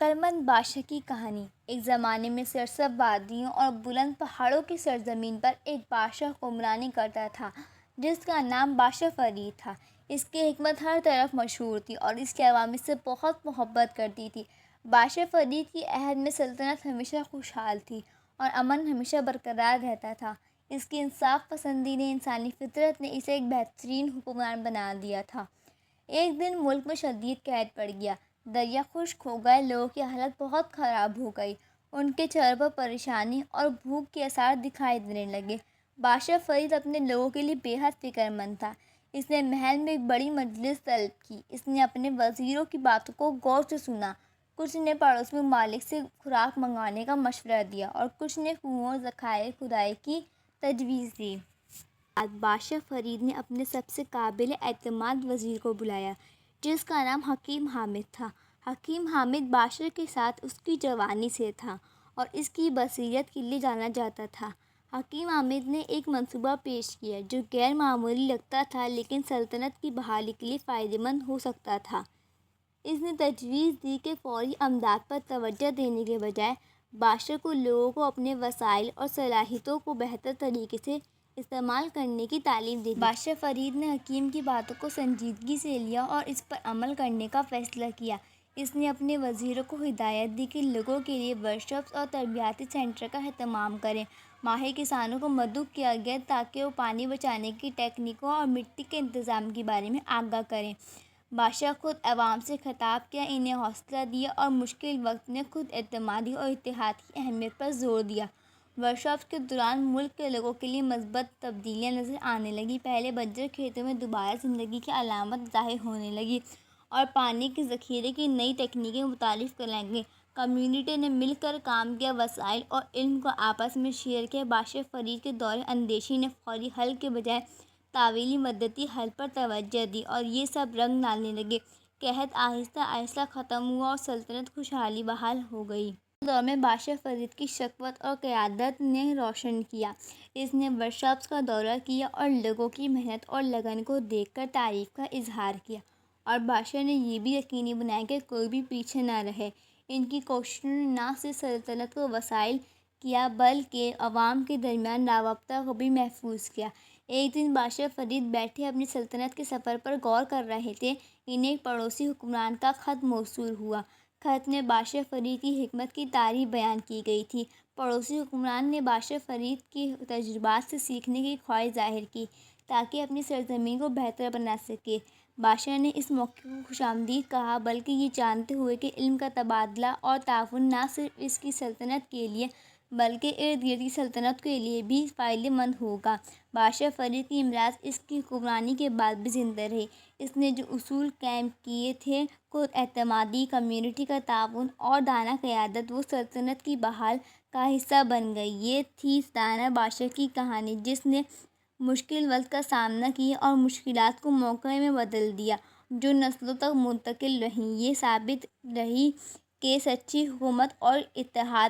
عقلمند بادشاہ کی کہانی۔ ایک زمانے میں سرسبز وادیوں اور بلند پہاڑوں کی سرزمین پر ایک بادشاہ حکمرانی کرتا تھا جس کا نام بادشاہ فرید تھا۔ اس کی حکمت ہر طرف مشہور تھی اور اس کے عوام اس سے بہت محبت کرتی تھی۔ بادشاہ فرید کی عہد میں سلطنت ہمیشہ خوشحال تھی اور امن ہمیشہ برقرار رہتا تھا۔ اس کی انصاف پسندی نے انسانی فطرت نے اسے ایک بہترین حکمران بنا دیا تھا۔ ایک دن ملک میں شدید قحط پڑ گیا، دریا خشک ہو گئے، لوگوں کی حالت بہت خراب ہو گئی، ان کے چہروں پر پریشانی اور بھوک کے آثار دکھائی دینے لگے۔ بادشاہ فرید اپنے لوگوں کے لیے بے حد فکر مند تھا۔ اس نے محل میں ایک بڑی مجلس طلب کی۔ اس نے اپنے وزیروں کی باتوں کو غور سے سنا، کچھ نے پڑوسی ممالک سے خوراک منگوانے کا مشورہ دیا اور کچھ نے کنووں اور ذخائر کھدائی کی تجویز دی۔ بعد بادشاہ فرید نے اپنے سب سے قابل اعتماد وزیر کو بلایا جس کا نام حکیم حامد تھا۔ حکیم حامد بادشاہ کے ساتھ اس کی جوانی سے تھا اور اس کی بصیرت کے لیے جانا جاتا تھا۔ حکیم حامد نے ایک منصوبہ پیش کیا جو غیر معمولی لگتا تھا لیکن سلطنت کی بحالی کے لیے فائدہ مند ہو سکتا تھا۔ اس نے تجویز دی کہ فوری امداد پر توجہ دینے کے بجائے بادشاہ کو لوگوں کو اپنے وسائل اور صلاحیتوں کو بہتر طریقے سے استعمال کرنے کی تعلیم دی۔ بادشاہ فرید نے حکیم کی باتوں کو سنجیدگی سے لیا اور اس پر عمل کرنے کا فیصلہ کیا۔ اس نے اپنے وزیروں کو ہدایت دی کہ لوگوں کے لیے ورکشاپس اور تربیتی سینٹر کا اہتمام کریں۔ ماہر کسانوں کو مدعو کیا گیا تاکہ وہ پانی بچانے کی تکنیکوں اور مٹی کے انتظام کے بارے میں آگاہ کریں۔ بادشاہ خود عوام سے خطاب کیا، انہیں حوصلہ دیا اور مشکل وقت میں خود اعتمادی اور اتحاد کی اہمیت پر زور دیا۔ ورکشاپس کے دوران ملک کے لوگوں کے لیے مثبت تبدیلیاں نظر آنے لگیں۔ پہلے بنجر کھیتوں میں دوبارہ زندگی کی علامات ظاہر ہونے لگیں اور پانی کے ذخیرے کی نئی تکنیکیں متعارف کرائیں گئیں۔ کمیونٹی نے مل کر کام کیا، وسائل اور علم کو آپس میں شیئر کیا۔ بادشاہ فرید کے دور اندیشی نے فوری حل کے بجائے طویل مدتی حل پر توجہ دی اور یہ سب رنگ لانے لگے۔ قحط آہستہ آہستہ ختم ہوا اور سلطنت خوشحالی بحال ہو گئی۔ اس دور میں بادشاہ فرید کی شفقت اور قیادت نے روشن کیا۔ اس نے ورکشاپس کا دورہ کیا اور لوگوں کی محنت اور لگن کو دیکھ کر تعریف کا اظہار کیا اور بادشاہ نے یہ بھی یقینی بنایا کہ کوئی بھی پیچھے نہ رہے۔ ان کی کوششوں نے نہ صرف سلطنت کو وسائل کیا بلکہ عوام کے درمیان رابطہ کو بھی محفوظ کیا۔ ایک دن بادشاہ فرید بیٹھے اپنی سلطنت کے سفر پر غور کر رہے تھے، انہیں ایک پڑوسی حکمران کا خط موصول ہوا۔ خط میں بادشاہ فرید کی حکمت کی تعریف بیان کی گئی تھی۔ پڑوسی حکمران نے بادشاہ فرید کے تجربات سے سیکھنے کی خواہش ظاہر کی تاکہ اپنی سرزمین کو بہتر بنا سکے۔ بادشاہ نے اس موقع کو خوشامدید کہا بلکہ یہ جانتے ہوئے کہ علم کا تبادلہ اور تعاون نہ صرف اس کی سلطنت کے لیے بلکہ ارد گرد کی سلطنتوں کے لیے بھی فائدہ مند ہوگا۔ بادشاہ فرید کی امراض اس کی حکمرانی کے بعد بھی زندہ رہی۔ اس نے جو اصول قائم کیے تھے، خود اعتمادی، کمیونٹی کا تعاون اور دانا قیادت، وہ سلطنت کی بحال کا حصہ بن گئی۔ یہ تھی دانا بادشاہ کی کہانی جس نے مشکل وقت کا سامنا کیا اور مشکلات کو موقع میں بدل دیا، جو نسلوں تک منتقل رہیں۔ یہ ثابت رہی کہ سچی حکومت اور اتحاد